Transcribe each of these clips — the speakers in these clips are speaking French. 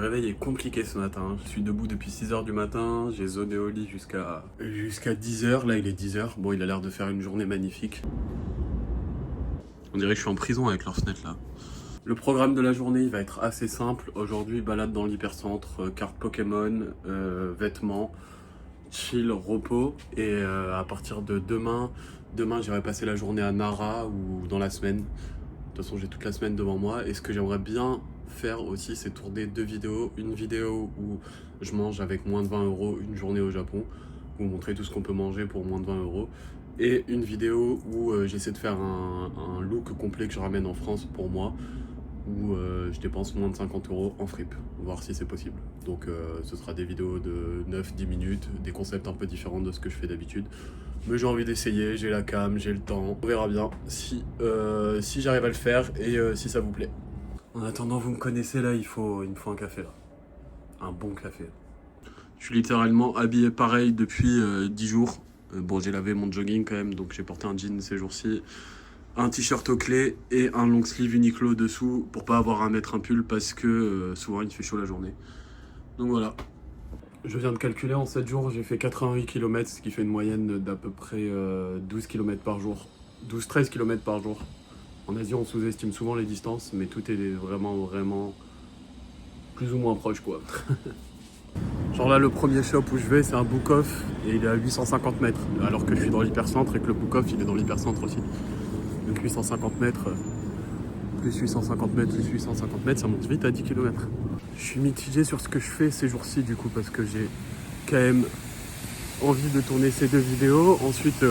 Le réveil est compliqué ce matin. Je suis debout depuis 6h du matin, j'ai zoné au lit jusqu'à 10h. Là il est 10h. Bon, il a l'air de faire une journée magnifique. On dirait que je suis en prison avec leurs fenêtres là. Le programme de la journée il va être assez simple. Aujourd'hui, balade dans l'hypercentre, carte Pokémon, vêtements, chill, repos. Et à partir de demain j'irai passer la journée à Nara ou dans la semaine. De toute façon, j'ai toute la semaine devant moi. Et ce que j'aimerais bien faire aussi, c'est tourner 2 vidéos. Une vidéo où je mange avec moins de 20 € une journée au Japon, vous montrer tout ce qu'on peut manger pour moins de 20 €. Et une vidéo où j'essaie de faire un look complet que je ramène en France pour moi, où je dépense moins de 50 € en fripe, voir si c'est possible. Donc ce sera des vidéos de 9-10 minutes, des concepts un peu différents de ce que je fais d'habitude. Mais j'ai envie d'essayer, j'ai la cam, j'ai le temps. On verra bien si j'arrive à le faire et si ça vous plaît. En attendant, vous me connaissez là, il me faut un café là. Un bon café. Je suis littéralement habillé pareil depuis 10 jours. Bon, j'ai lavé mon jogging quand même, donc j'ai porté un jean ces jours-ci. Un t-shirt aux clés et un long sleeve Uniqlo dessous pour pas avoir à mettre un pull parce que souvent il fait chaud la journée. Donc voilà. Je viens de calculer, en 7 jours j'ai fait 88 km, ce qui fait une moyenne d'à peu près 12 km par jour. 12-13 km par jour. En Asie on sous-estime souvent les distances, mais tout est vraiment plus ou moins proche quoi. Genre là le premier shop où je vais c'est un Book-Off et il est à 850 mètres. Alors que je suis dans l'hypercentre et que le Book-Off il est dans l'hypercentre aussi. Donc 850 mètres, plus 850 mètres, plus 850 mètres, ça monte vite à 10 km. Je suis mitigé sur ce que je fais ces jours-ci du coup parce que j'ai quand même envie de tourner ces 2 vidéos. Ensuite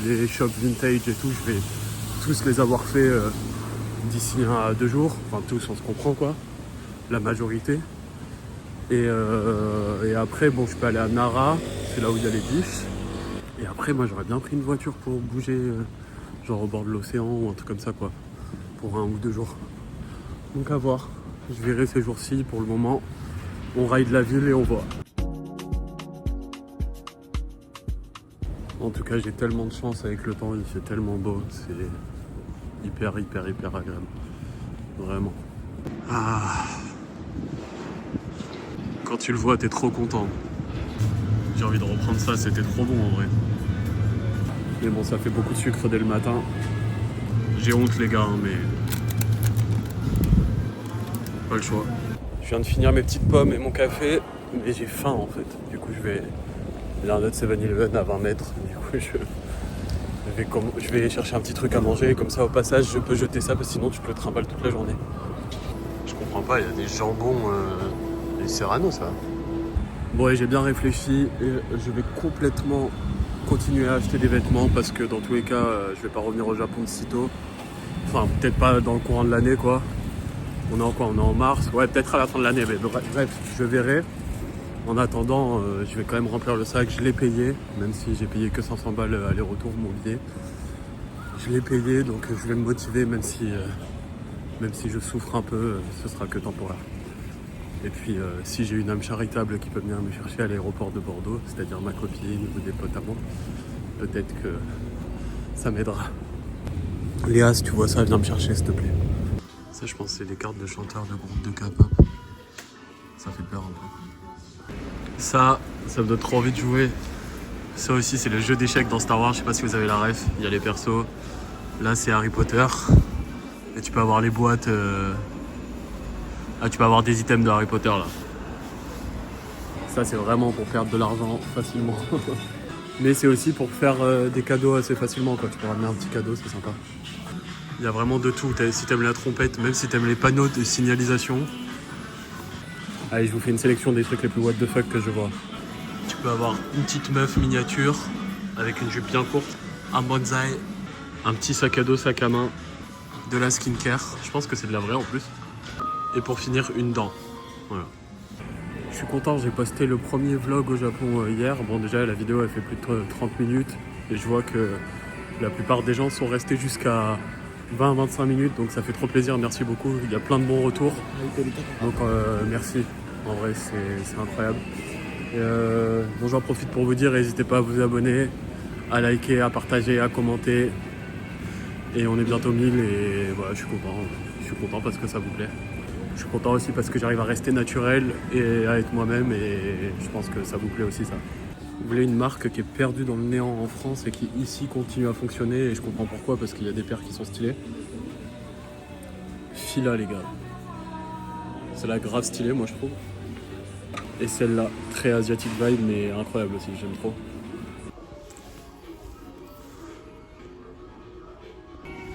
les shops vintage et tout, je vais tous les avoir fait d'ici 1 à 2 jours. Enfin tous, on se comprend quoi, la majorité. Et après bon je peux aller à Nara, c'est là où il y a les biches. Et après moi j'aurais bien pris une voiture pour bouger genre au bord de l'océan ou un truc comme ça quoi, pour 1 ou 2 jours. Donc à voir, je verrai ces jours-ci. Pour le moment on ride la ville et on voit. En tout cas j'ai tellement de chance avec le temps, il fait tellement beau, c'est hyper agréable, vraiment. Ah. Quand tu le vois t'es trop content. J'ai envie de reprendre ça, c'était trop bon en vrai. Mais bon, ça fait beaucoup de sucre dès le matin. J'ai honte les gars, mais pas le choix. Je viens de finir mes petites pommes et mon café, mais j'ai faim en fait. Du coup, il y a un autre 7-Eleven à 20 mètres. Du coup, je vais chercher un petit truc à manger. Comme ça, au passage, je peux jeter ça, parce que sinon, tu peux le trimballer toute la journée. Je comprends pas, il y a des jambons, des Serrano, ça. Bon, et j'ai bien réfléchi et je vais complètement continuer à acheter des vêtements parce que dans tous les cas je vais pas revenir au Japon de sitôt. Enfin peut-être pas dans le courant de l'année quoi. On est en quoi? On est en mars. Ouais, peut-être à la fin de l'année, mais bref, je verrai. En attendant, je vais quand même remplir le sac. Je l'ai payé, même si j'ai payé que 500 balles aller-retour mon billet. Je l'ai payé, donc je vais me motiver même si je souffre un peu, ce sera que temporaire. Et puis si j'ai une âme charitable qui peut venir me chercher à l'aéroport de Bordeaux, c'est-à-dire ma copine ou des potes à moi, peut-être que ça m'aidera. Léa, si tu vois ça, viens me chercher s'il te plaît. Ça je pense c'est les cartes de chanteurs de groupe de K-pop. Ça fait peur un peu. Ça me donne trop envie de jouer. Ça aussi c'est le jeu d'échecs dans Star Wars, je sais pas si vous avez la ref, il y a les persos. Là c'est Harry Potter. Et tu peux avoir les boîtes... Ah, tu peux avoir des items de Harry Potter là. Ça c'est vraiment pour perdre de l'argent facilement. Mais c'est aussi pour faire des cadeaux assez facilement quoi. Tu peux ramener un petit cadeau, c'est sympa. Il y a vraiment de tout. Si t'aimes la trompette, même si t'aimes les panneaux de signalisation. Allez, je vous fais une sélection des trucs les plus what the fuck que je vois. Tu peux avoir une petite meuf miniature avec une jupe bien courte, un bonsaï, un petit sac à dos, sac à main, de la skincare. Je pense que c'est de la vraie en plus. Et pour finir, une dent. Voilà. Je suis content, j'ai posté le premier vlog au Japon hier. Bon déjà la vidéo elle fait plus de 30 minutes et je vois que la plupart des gens sont restés jusqu'à 20-25 minutes, donc ça fait trop plaisir, merci beaucoup. Il y a plein de bons retours, donc merci. En vrai c'est incroyable. Bon, j'en profite pour vous dire, n'hésitez pas à vous abonner, à liker, à partager, à commenter. Et on est bientôt 1000 et voilà, je suis content parce que ça vous plaît. Je suis content aussi parce que j'arrive à rester naturel et à être moi-même et je pense que ça vous plaît aussi ça. Vous voulez une marque qui est perdue dans le néant en France et qui ici continue à fonctionner et je comprends pourquoi parce qu'il y a des paires qui sont stylées. Fila les gars. Celle-là grave stylée moi je trouve. Et celle-là, très asiatique vibe mais incroyable aussi, j'aime trop.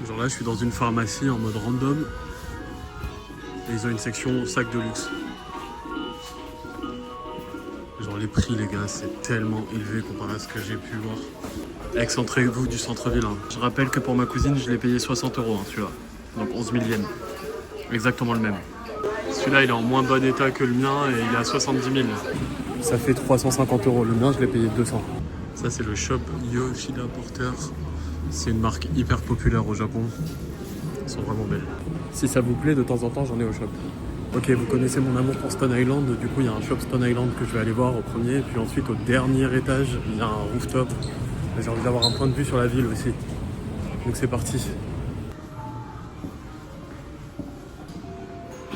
Genre là je suis dans une pharmacie en mode random. Et ils ont une section sac de luxe. Genre les prix les gars, c'est tellement élevé comparé à ce que j'ai pu voir. Excentrez-vous du centre-ville. Hein. Je rappelle que pour ma cousine, je l'ai payé 60 € celui-là. Donc 11 000 yens. Exactement le même. Celui-là, il est en moins bon état que le mien et il est à 70 000. Ça fait 350 €. Le mien, je l'ai payé 200. Ça, c'est le shop Yoshida Porter. C'est une marque hyper populaire au Japon. Elles sont vraiment belles. Si ça vous plaît, de temps en temps, j'en ai au shop. Ok, vous connaissez mon amour pour Stone Island. Du coup, il y a un shop Stone Island que je vais aller voir au premier. Puis ensuite, au dernier étage, il y a un rooftop. J'ai envie d'avoir un point de vue sur la ville aussi. Donc c'est parti.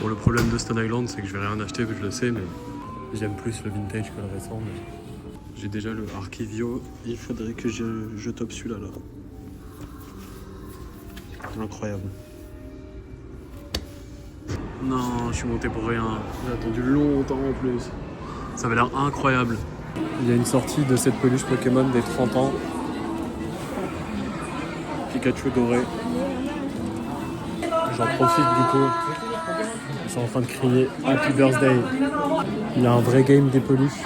Bon, le problème de Stone Island, c'est que je vais rien acheter, je le sais, mais j'aime plus le vintage que le récent. Mais... j'ai déjà le Archivio, il faudrait que je tope celui-là. Là. Incroyable. Non, je suis monté pour rien. J'ai attendu longtemps en plus. Ça avait l'air incroyable. Il y a une sortie de cette peluche Pokémon des 30 ans. Pikachu doré. J'en profite du coup. Ils sont en train de crier Happy Birthday. Il y a un vrai game des peluches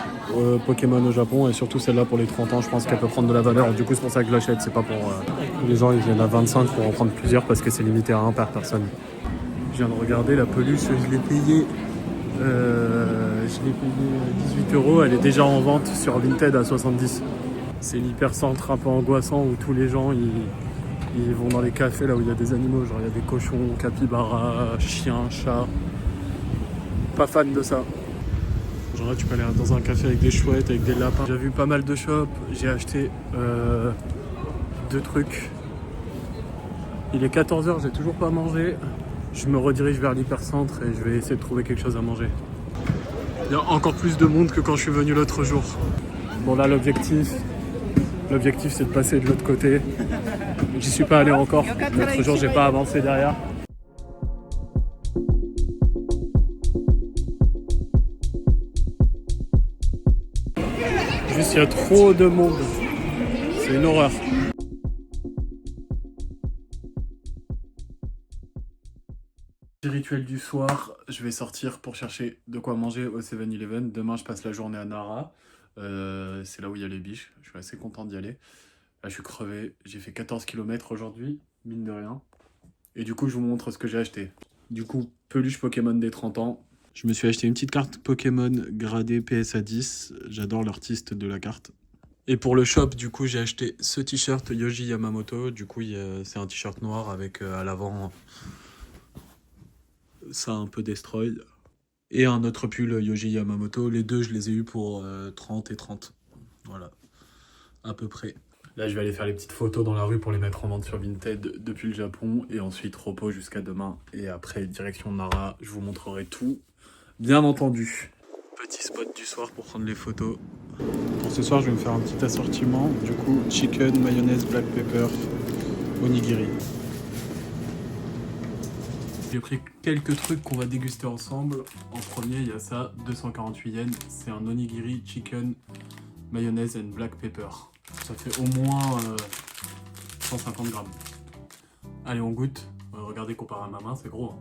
Pokémon au Japon et surtout celle-là pour les 30 ans, je pense qu'elle peut prendre de la valeur. Du coup, c'est pour ça que je l'achète. C'est pas pour les gens, ils viennent à 25 pour en prendre plusieurs parce que c'est limité à un par personne. Je viens de regarder la peluche, je l'ai payée 18 €. Elle est déjà en vente sur Vinted à 70. C'est l'hypercentre un peu angoissant où tous les gens ils vont dans les cafés là où il y a des animaux, genre il y a des cochons, capybaras, chiens, chats. Pas fan de ça. Genre là tu peux aller dans un café avec des chouettes, avec des lapins. J'ai vu pas mal de shops, j'ai acheté 2 trucs. Il est 14 h, j'ai toujours pas mangé. Je me redirige vers l'hypercentre et je vais essayer de trouver quelque chose à manger. Il y a encore plus de monde que quand je suis venu l'autre jour. Bon là l'objectif c'est de passer de l'autre côté. J'y suis pas allé encore. L'autre jour j'ai pas avancé derrière. Juste il y a trop de monde. C'est une horreur. Rituel du soir, je vais sortir pour chercher de quoi manger au 7-Eleven. Demain, je passe la journée à Nara. C'est là où il y a les biches. Je suis assez content d'y aller. Là, je suis crevé. J'ai fait 14 km aujourd'hui, mine de rien. Et du coup, je vous montre ce que j'ai acheté. Du coup, peluche Pokémon des 30 ans. Je me suis acheté une petite carte Pokémon gradée PSA 10. J'adore l'artiste de la carte. Et pour le shop, du coup, j'ai acheté ce t-shirt Yoji Yamamoto. Du coup, c'est un t-shirt noir avec à l'avant... ça un peu destroy. Et un autre pull Yoji Yamamoto. Les deux, je les ai eus pour 30 et 30. Voilà, à peu près. Là, je vais aller faire les petites photos dans la rue pour les mettre en vente sur Vinted depuis le Japon. Et ensuite, repos jusqu'à demain. Et après, direction Nara. Je vous montrerai tout, bien entendu. Petit spot du soir pour prendre les photos. Pour ce soir, je vais me faire un petit assortiment. Du coup, chicken, mayonnaise, black pepper, onigiri. J'ai pris quelques trucs qu'on va déguster ensemble. En premier, il y a ça, 248 yens. C'est un onigiri chicken, mayonnaise and black pepper. Ça fait au moins 150 grammes. Allez, on goûte. Regardez comparé à ma main, c'est gros. Hein.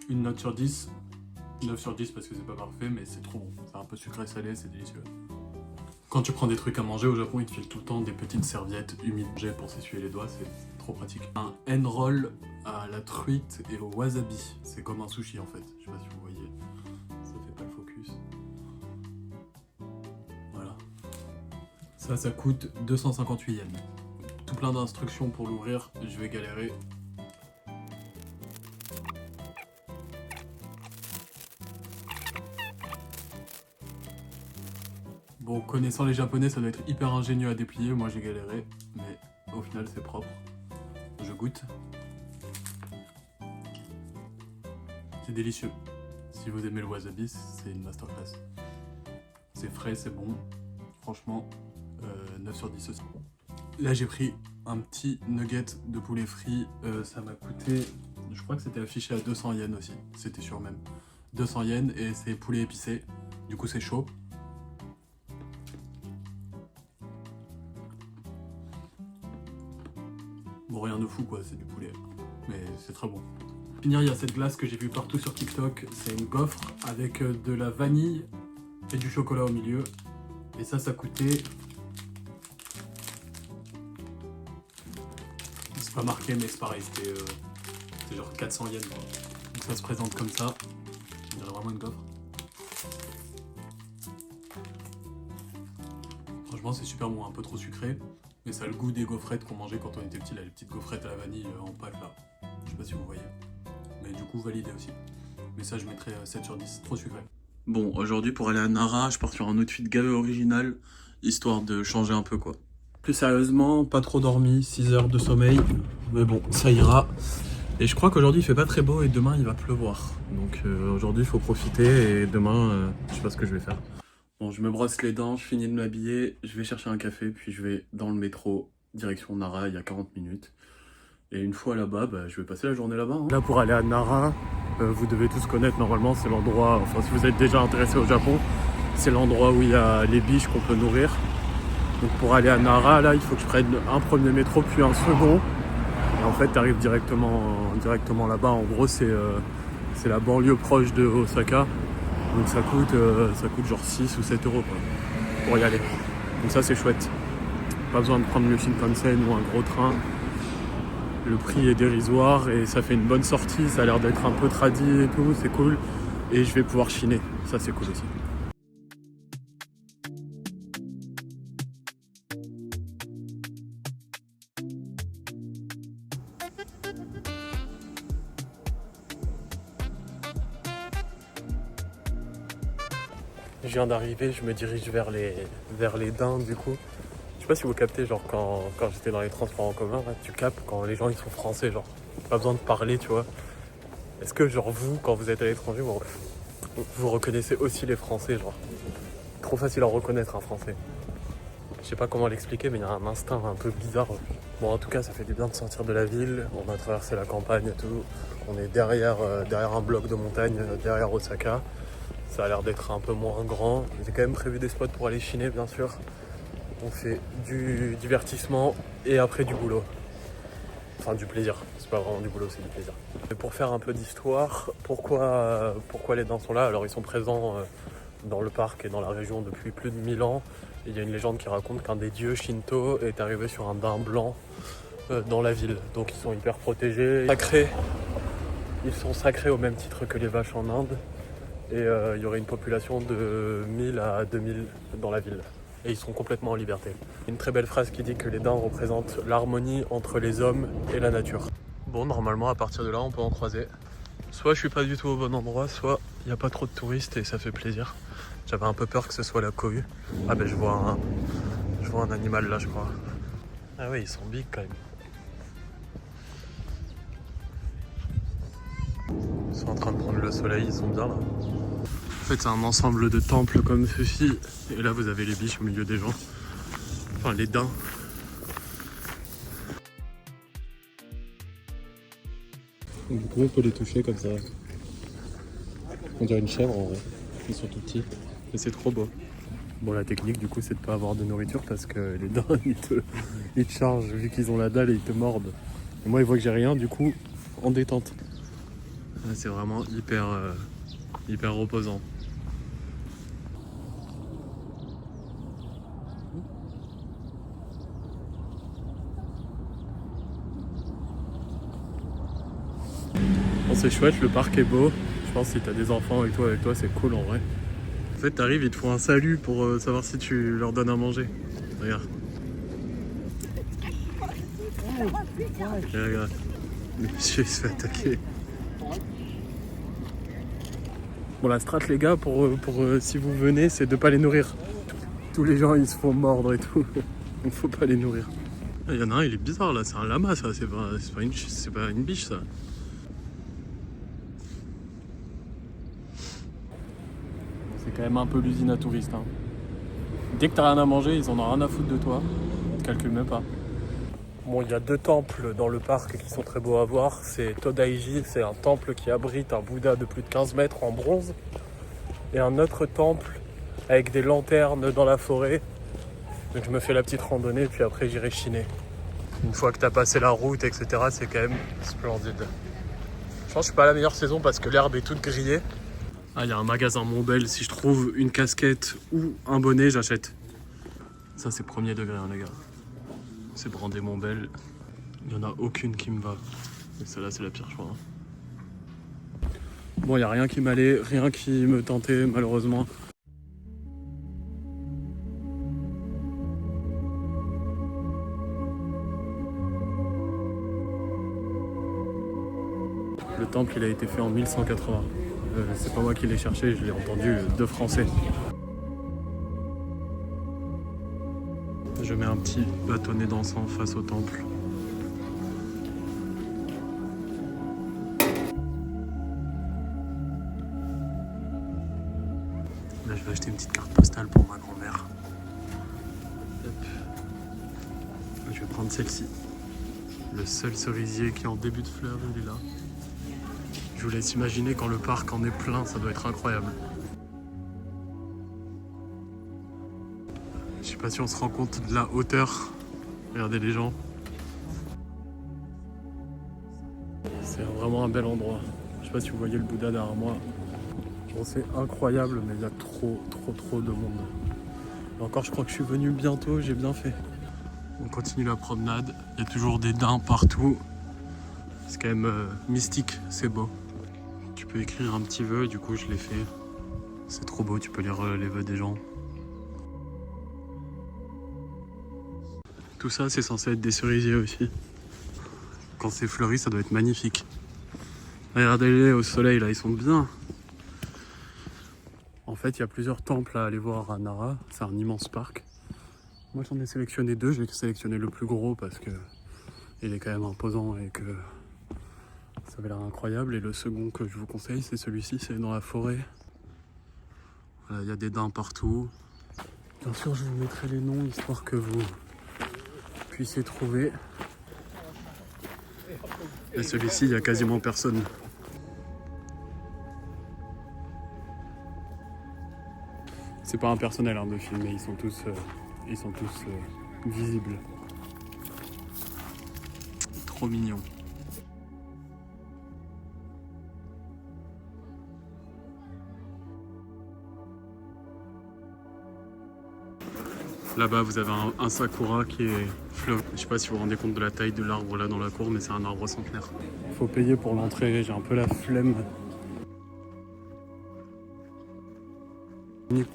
Une note sur 10. 9 sur 10 parce que c'est pas parfait, mais c'est trop bon. C'est un peu sucré salé, c'est délicieux. Quand tu prends des trucs à manger au Japon, ils te filent tout le temps des petites serviettes humides pour s'essuyer les doigts, c'est trop pratique. Un N-roll à la truite et au wasabi. C'est comme un sushi en fait. Je sais pas si vous voyez. Ça fait pas le focus. Voilà. Ça coûte 258 yens. Tout plein d'instructions pour l'ouvrir, je vais galérer. Bon, connaissant les japonais, ça doit être hyper ingénieux à déplier. Moi, j'ai galéré, mais au final, c'est propre. Je goûte. C'est délicieux. Si vous aimez le wasabi, c'est une masterclass. C'est frais, c'est bon. Franchement, 9 sur 10 aussi. Là, j'ai pris un petit nugget de poulet frit. Ça m'a coûté, je crois que c'était affiché à 200 yens aussi. C'était sûr même. 200 yens et c'est poulet épicé. Du coup, c'est chaud. Bon, rien de fou quoi, c'est du poulet. Mais c'est très bon. Pour finir, il y a cette glace que j'ai vue partout sur TikTok. C'est une gaufre avec de la vanille et du chocolat au milieu. Et ça coûtait... C'est pas marqué, mais c'est pareil, c'était genre 400 yens. Quoi. Donc ça se présente comme ça. On dirait vraiment une gaufre. Franchement, c'est super bon, un peu trop sucré. Mais ça a le goût des gaufrettes qu'on mangeait quand on était petit, là, les petites gaufrettes à la vanille en pâte là. Je sais pas si vous voyez. Mais du coup, validé aussi. Mais ça, je mettrais 7 sur 10, trop sucré. Bon, aujourd'hui, pour aller à Nara, je pars sur un outfit gavé original, histoire de changer un peu quoi. Plus sérieusement, pas trop dormi, 6 heures de sommeil. Mais bon, ça ira. Et je crois qu'aujourd'hui, il fait pas très beau et demain, il va pleuvoir. Donc aujourd'hui, il faut profiter et demain, je sais pas ce que je vais faire. Bon, je me brosse les dents, je finis de m'habiller, je vais chercher un café, puis je vais dans le métro, direction Nara, il y a 40 minutes. Et une fois là-bas, je vais passer la journée là-bas. Hein. Là, pour aller à Nara, vous devez tous connaître normalement, c'est l'endroit, enfin si vous êtes déjà intéressé au Japon, c'est l'endroit où il y a les biches qu'on peut nourrir. Donc pour aller à Nara, là, il faut que je prenne un premier métro, puis un second. Et en fait, tu arrives directement là-bas. En gros, c'est la banlieue proche de Osaka. Donc ça coûte genre 6 ou 7 euros quoi, pour y aller. Donc ça c'est chouette. Pas besoin de prendre le Shinkansen ou un gros train. Le prix est dérisoire et ça fait une bonne sortie. Ça a l'air d'être un peu tradi et tout, c'est cool. Et je vais pouvoir chiner, ça c'est cool aussi. Je viens d'arriver, je me dirige vers les daims du coup. Je sais pas si vous captez, genre quand j'étais dans les transports en commun, là, tu captes quand les gens ils sont français, genre pas besoin de parler, tu vois. Est-ce que genre vous, quand vous êtes à l'étranger, vous reconnaissez aussi les Français, genre trop facile à reconnaître un Français. Je sais pas comment l'expliquer, mais il y a un instinct un peu bizarre. Bon, en tout cas, ça fait du bien de sortir de la ville. On a traversé la campagne et tout. On est derrière un bloc de montagne, derrière Osaka. Ça a l'air d'être un peu moins grand. J'ai quand même prévu des spots pour aller chiner, bien sûr. On fait du divertissement et après du boulot. Enfin, du plaisir. C'est pas vraiment du boulot, c'est du plaisir. Et pour faire un peu d'histoire, pourquoi les daims sont là? Alors, ils sont présents dans le parc et dans la région depuis plus de 1000 ans. Il y a une légende qui raconte qu'un des dieux Shinto est arrivé sur un daim blanc dans la ville. Donc, ils sont hyper protégés. Ils sont sacrés au même titre que les vaches en Inde. Et il y aurait une population de 1000 à 2000 dans la ville. Et ils sont complètement en liberté. Une très belle phrase qui dit que les daims représentent l'harmonie entre les hommes et la nature. Bon, normalement, à partir de là, on peut en croiser. Soit je suis pas du tout au bon endroit, soit il n'y a pas trop de touristes et ça fait plaisir. J'avais un peu peur que ce soit la cohue. Ah ben je vois un animal là, je crois. Ah ouais, ils sont big quand même. Ils sont en train de prendre le soleil, ils sont bien là. En fait, c'est un ensemble de temples comme ceci. Et là, vous avez les biches au milieu des gens. Enfin, les daims. Du coup, on peut les toucher comme ça. On dirait une chèvre en vrai. Ils sont tout petits. Et c'est trop beau. Bon, la technique, du coup, c'est de pas avoir de nourriture parce que les daims, ils te chargent. Vu qu'ils ont la dalle et ils te mordent. Et moi, ils voient que j'ai rien, du coup, en détente. C'est vraiment hyper reposant. Bon, c'est chouette, le parc est beau. Je pense que si t'as des enfants avec toi, c'est cool en vrai. En fait, t'arrives, ils te font un salut pour savoir si tu leur donnes à manger. Regarde. Et regarde. Le monsieur il se fait attaquer. Bon, la strat les gars, pour si vous venez, c'est de pas les nourrir. Tous les gens ils se font mordre et tout. Donc faut pas les nourrir. Il y en a un, il est bizarre là, c'est un lama ça, c'est pas une biche ça. C'est quand même un peu l'usine à touristes. Hein. Dès que t'as rien à manger, ils en ont rien à foutre de toi. Ils te calculent même pas. Bon, il y a 2 temples dans le parc qui sont très beaux à voir. C'est Todaiji, c'est un temple qui abrite un Bouddha de plus de 15 mètres en bronze. Et un autre temple avec des lanternes dans la forêt. Donc je me fais la petite randonnée, puis après j'irai chiner. Une fois que t'as passé la route, etc., c'est quand même splendide. Je pense que je suis pas à la meilleure saison parce que l'herbe est toute grillée. Ah, il y a un magasin Montbel. Si je trouve une casquette ou un bonnet, j'achète. Ça, c'est premier degré, hein, les gars. C'est brandé Montbel. Il n'y en a aucune qui me va. Et celle-là, c'est la pire choix. Hein. Bon, il n'y a rien qui m'allait, rien qui me tentait, malheureusement. Le temple, il a été fait en 1180. C'est pas moi qui l'ai cherché, je l'ai entendu de français. Je mets un petit bâtonnet d'encens face au temple. Là, je vais acheter une petite carte postale pour ma grand-mère. Je vais prendre celle-ci. Le seul cerisier qui est en début de fleurs, il est là. Je vous laisse imaginer quand le parc en est plein, ça doit être incroyable. Je sais pas si on se rend compte de la hauteur. Regardez les gens. C'est vraiment un bel endroit. Je sais pas si vous voyez le Bouddha derrière moi. Bon, c'est incroyable, mais il y a trop de monde. Et encore, je crois que je suis venu bientôt, j'ai bien fait. On continue la promenade. Il y a toujours des daims partout. C'est quand même mystique, c'est beau. Tu peux écrire un petit vœu, du coup je l'ai fait. C'est trop beau, tu peux lire les vœux des gens. Tout ça, c'est censé être des cerisiers aussi. Quand c'est fleuri, ça doit être magnifique. Regardez-les au soleil, là, ils sont bien. En fait, il y a plusieurs temples à aller voir à Nara. C'est un immense parc. Moi, j'en ai sélectionné 2. J'ai sélectionné le plus gros parce que il est quand même imposant et que ça avait l'air incroyable. Et le second que je vous conseille, c'est celui-ci, c'est dans la forêt. Voilà, il y a des daims partout. Bien sûr, je vous mettrai les noms, histoire que vous puissiez trouver. Et celui-ci, il n'y a quasiment personne. C'est pas impersonnel hein, de filmer, ils sont tous visibles. Trop mignon. Là-bas, vous avez un sakura qui est fleuve. Je sais pas si vous vous rendez compte de la taille de l'arbre là dans la cour, mais c'est un arbre centenaire. Il faut payer pour l'entrée, j'ai un peu la flemme.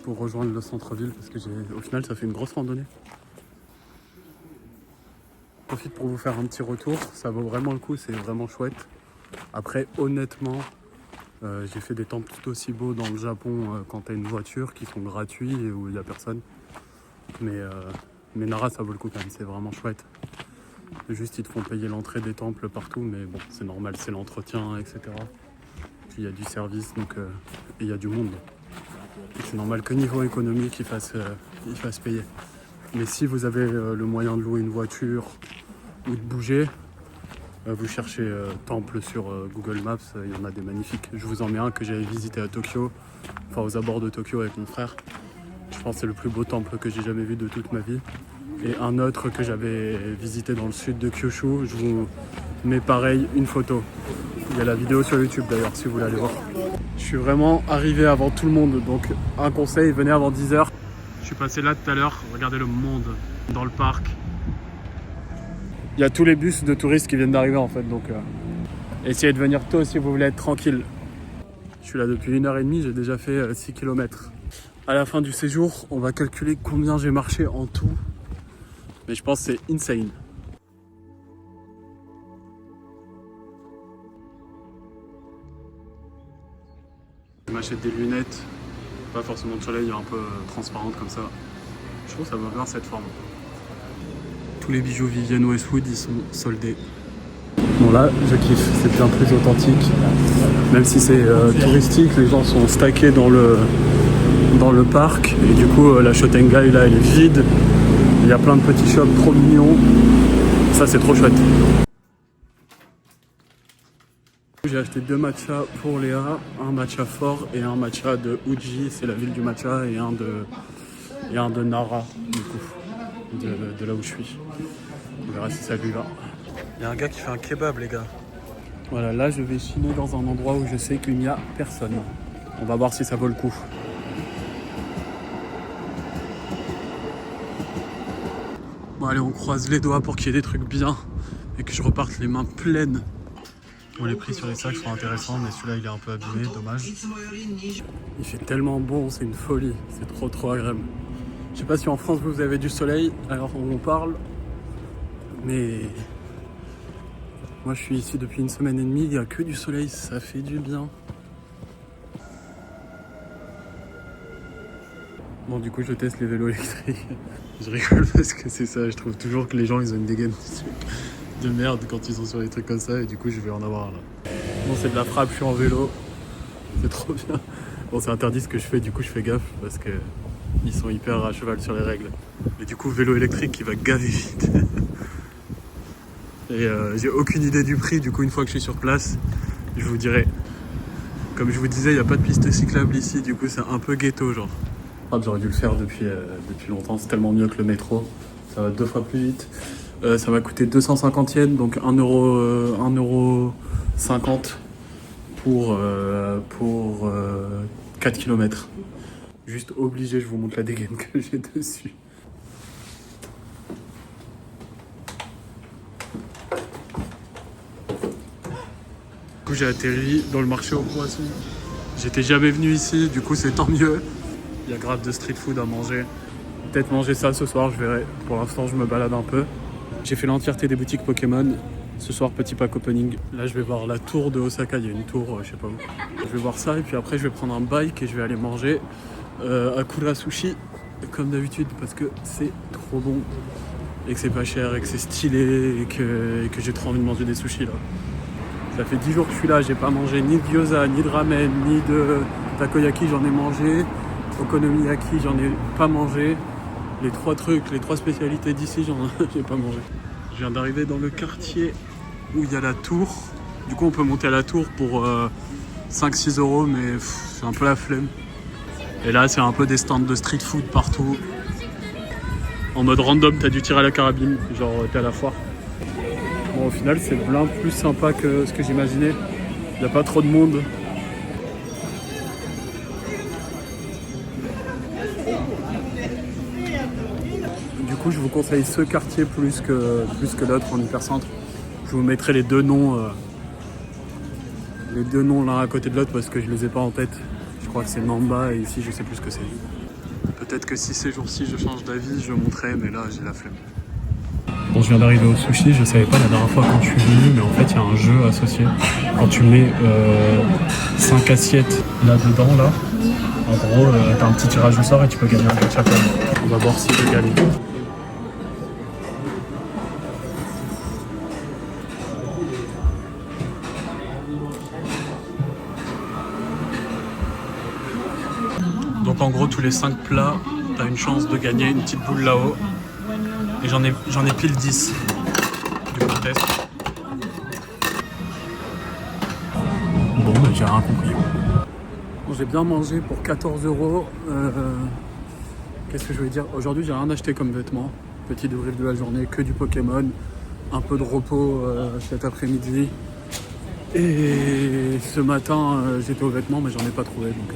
Pour rejoindre le centre-ville parce que au final ça fait une grosse randonnée. Je profite pour vous faire un petit retour, ça vaut vraiment le coup, c'est vraiment chouette. Après honnêtement, j'ai fait des temples tout aussi beaux dans le Japon quand t'as une voiture qui sont gratuits et où il n'y a personne. Mais Nara ça vaut le coup quand même, c'est vraiment chouette. Juste ils te font payer l'entrée des temples partout, mais bon c'est normal, c'est l'entretien, etc. Puis il y a du service donc et il y a du monde. C'est normal que niveau économique, il fasse payer. Mais si vous avez le moyen de louer une voiture ou de bouger, vous cherchez temple sur Google Maps, il y en a des magnifiques. Je vous en mets un que j'avais visité à Tokyo, enfin aux abords de Tokyo avec mon frère. Je pense que c'est le plus beau temple que j'ai jamais vu de toute ma vie. Et un autre que j'avais visité dans le sud de Kyushu, je vous mets pareil une photo. Il y a la vidéo sur YouTube d'ailleurs si vous voulez aller voir. Je suis vraiment arrivé avant tout le monde, donc un conseil, venez avant 10h. Je suis passé là tout à l'heure, regardez le monde dans le parc. Il y a tous les bus de touristes qui viennent d'arriver en fait, donc essayez de venir tôt si vous voulez être tranquille. Je suis là depuis 1h30, j'ai déjà fait 6 km. À la fin du séjour, on va calculer combien j'ai marché en tout. Mais je pense que c'est insane. Je m'achète des lunettes, pas forcément de soleil, un peu transparentes comme ça. Je trouve que ça va bien cette forme. Tous les bijoux Vivienne Westwood, ils sont soldés. Bon là, je kiffe, c'est bien plus authentique. Même si c'est touristique, les gens sont stackés dans le parc. Et du coup, la Shotengai là, elle est vide. Il y a plein de petits shops trop mignons. Ça, c'est trop chouette. J'ai acheté 2 matchas pour Léa, un matcha fort et un matcha de Uji, c'est la ville du matcha, et un de Nara, du coup, de là où je suis. On verra si ça lui va. Il y a un gars qui fait un kebab, les gars. Voilà, là je vais chiner dans un endroit où je sais qu'il n'y a personne. On va voir si ça vaut le coup. Bon allez, on croise les doigts pour qu'il y ait des trucs bien et que je reparte les mains pleines. Bon, les prix sur les sacs sont intéressants, mais celui-là il est un peu abîmé, dommage. Il fait tellement bon, c'est une folie, c'est trop agréable. Je sais pas si en France vous avez du soleil, alors on parle, mais moi je suis ici depuis une semaine et demie, il n'y a que du soleil, ça fait du bien. Bon, du coup je teste les vélos électriques. Je rigole parce que c'est ça, je trouve toujours que les gens ils ont une dégaine de merde quand ils sont sur des trucs comme ça, et du coup je vais en avoir là. Bon, c'est de la frappe, je suis en vélo, c'est trop bien. Bon, c'est interdit ce que je fais, du coup je fais gaffe parce que ils sont hyper à cheval sur les règles. Mais du coup, vélo électrique qui va gaver vite. Et j'ai aucune idée du prix, du coup une fois que je suis sur place, je vous dirai. Comme je vous disais, il n'y a pas de piste cyclable ici, du coup c'est un peu ghetto genre. J'aurais dû le faire depuis longtemps, c'est tellement mieux que le métro, ça va 2 fois plus vite. Ça m'a coûté 250 yens, donc 1,50 € pour 4 km. Juste obligé, je vous montre la dégaine que j'ai dessus. Du coup j'ai atterri dans le marché aux poissons. J'étais jamais venu ici, du coup c'est tant mieux. Il y a grave de street food à manger. Peut-être manger ça ce soir, je verrai. Pour l'instant je me balade un peu. J'ai fait l'entièreté des boutiques Pokémon. Ce soir, petit pack opening. Là, je vais voir la tour de Osaka. Il y a une tour, je sais pas où. Je vais voir ça et puis après, je vais prendre un bike et je vais aller manger à Kura Sushi, comme d'habitude, parce que c'est trop bon et que c'est pas cher et que c'est stylé et que j'ai trop envie de manger des sushis là. Ça fait 10 jours que je suis là, j'ai pas mangé ni de gyoza, ni de ramen, ni de takoyaki, j'en ai mangé. Okonomiyaki, j'en ai pas mangé. Les 3 trucs, les 3 spécialités d'ici, j'ai pas mangé. Je viens d'arriver dans le quartier où il y a la tour. Du coup, on peut monter à la tour pour 5-6 €, mais c'est un peu la flemme. Et là, c'est un peu des stands de street food partout. En mode random, t'as du tir à la carabine, genre t'es à la foire. Bon, au final, c'est bien plus sympa que ce que j'imaginais. Il n'y a pas trop de monde. Du coup, je vous conseille ce quartier plus que l'autre en hypercentre. Je vous mettrai les deux noms l'un à côté de l'autre parce que je les ai pas en tête. Je crois que c'est Namba et ici, je sais plus ce que c'est. Peut-être que si ces jours-ci je change d'avis, je montrerai, mais là, j'ai la flemme. Bon, je viens d'arriver au sushi, je savais pas la dernière fois quand je suis venu, mais en fait, il y a un jeu associé. Quand tu mets 5 assiettes là-dedans, là, en gros, t'as un petit tirage au sort et tu peux gagner un gacha. On va voir si je gagne. Donc en gros, tous les 5 plats, t'as une chance de gagner une petite boule là-haut. Et j'en ai pile 10. Du coup, test. Bon, bah, j'ai rien compris. Bon, j'ai bien mangé pour 14 €. Qu'est-ce que je voulais dire? Aujourd'hui, j'ai rien acheté comme vêtements. Petit débrief de la journée, que du Pokémon. Un peu de repos cet après-midi. Et ce matin, j'étais aux vêtements, mais j'en ai pas trouvé. Donc,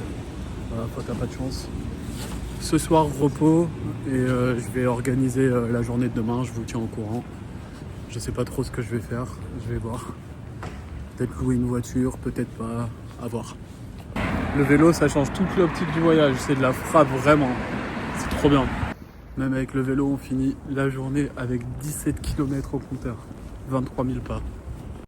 voilà, t'as pas de chance. Ce soir, repos. Et je vais organiser la journée de demain. Je vous tiens au courant. Je sais pas trop ce que je vais faire. Je vais voir. Peut-être louer une voiture, peut-être pas. À voir. Le vélo, ça change toute l'optique du voyage. C'est de la frappe, vraiment. C'est trop bien. Même avec le vélo, on finit la journée avec 17 km au compteur. 23 000 pas.